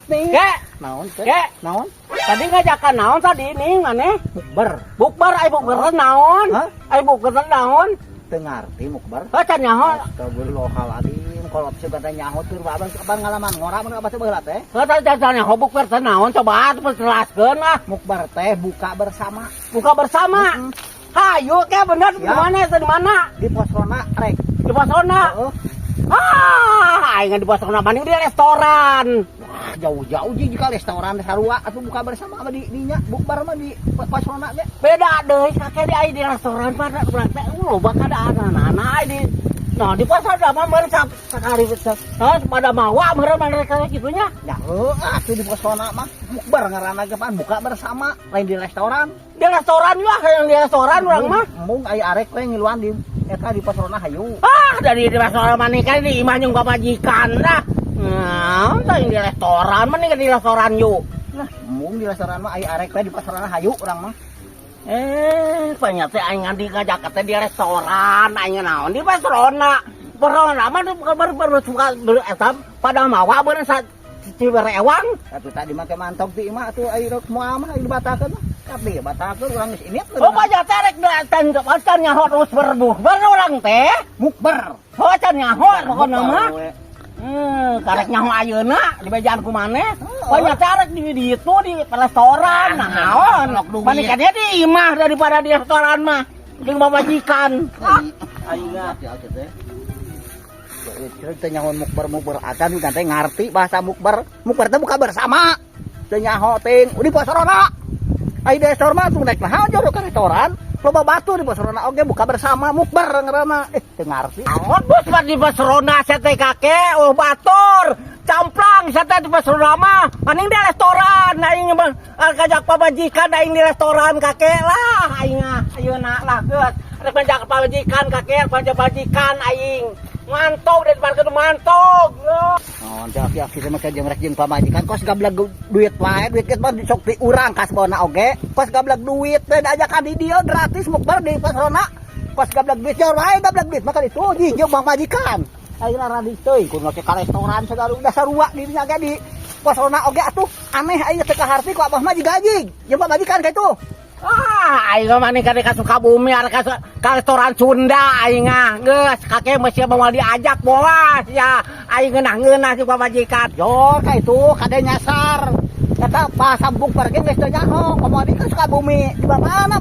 nih. Naon teh? Kek. Naon? Tadi ngajakan naon tadi nih maneh? Mukber. Bukber ai bukber naon? Hah? Ai bukber naon? Teu ngarti mukber. Can nyaho. Astagfirullahaladzim. Kalau bisa kata nyaho tur abang kapan ngalaman ngora mun apa sebelah teh? Can nyaho bukber naon coba atuh jelaskeun ah. Mukber teh buka bersama. Buka bersama. Hayu ke bener di mana? Di mana? Di Posrona rek. Di Posrona. Heeh. Aing di Posrona mending di restoran. Wah, jauh-jauh jika restoran sarua atuh buka bersama apa di dinya bukber mah di Posrona ge. Beda deui kakek di ai di restoran pada berarti loba kadaan-anak ai di di Posrona mah meureun sakali pada mawa meureun mereka kitunya. Ya atuh di Posrona mah bukber ngaranna ge pan buka bersama lain di restoran. Di restoran juga yang di restoran urang mah. Mung aya arek we ngiluan di eta di Posrona hayu. Dari restoran mana kan di imah jeung babajikan dah. Nah, tadi di restoran mana di restoran yuk. Nah, mung di restoran mah aya arek we di Posrona hayu urang mah. Banyak teh aing ngajak teh di restoran, aing naon di Posrona. Posrona mah baru suka eta pada mawa beurang Ciberewang. Atuh tadi mah ke mantog ti imah atuh aya rek moal mah aya dibatakeun mah. Tapi batakeun urang geus init. Oh, banyak teh rek datang can nyaho terus berbuh. Baru urang teh mukber. Oh, can nyaho pokona mah. Karek nyaho ayeuna di bejaan ku maneh. Banyak teh rek di ditu di restoran. Naon? Manikanya di imah daripada di restoran mah. Jeung babajikan. Ayeuna atuh teh. Cerita nyaho mukber acan kan teh ngarti bahasa mukber. Mukber teh buka bersama. Teu nyaho ting di Posrona. Ai di restoran mah tuh naik mahal jauh ke restoran. Loba batu di Posrona oge buka bersama mukber ngaranna. Teu ngarti. Awan bos di Posrona saya teh kakek, batur. Camplang saya teh di Posrona mah. Mending di restoran. Aing ngajak pabajikan aing di restoran kakek lah aing ayeuna lah geus. Rek ngajak pabajikan kakek, pabajikan aing. Mantog dan parkeun mantog. Oh, aki-aki sama jeung rek jeung pamajikan kos gablag duit wae, duit mah sok di urang kas bawana oge. Kos gablag duit teh diajakan di dieu gratis mukber di Posrona. Kos gablag duit jauh wae gablag duit maka itu jeung pamajikan. Ayeuna radis teuing kudu ka restoran segala udah sarua di dinya ge di Posrona oge atuh aneh aing teu kaharti ku abah mah jigajig jeung pamajikan ka itu. Aing mah nih ka Sukabumi ka restoran Sunda aing geus kakek mah sia mau diajak boas ya aing ngeunah si pabajikan. Yo ka itu kade nyasar. Eta pas sambung pergi geus teu nyaho, komo di ka Sukabumi di mana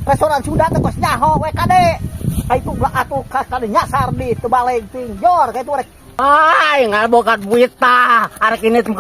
restoran Sunda teh geus nyaho we kade. Ka itu atuh kade nyasar di teu baleng ting jor ka itu rek. Aing boga duit tah arek ini teu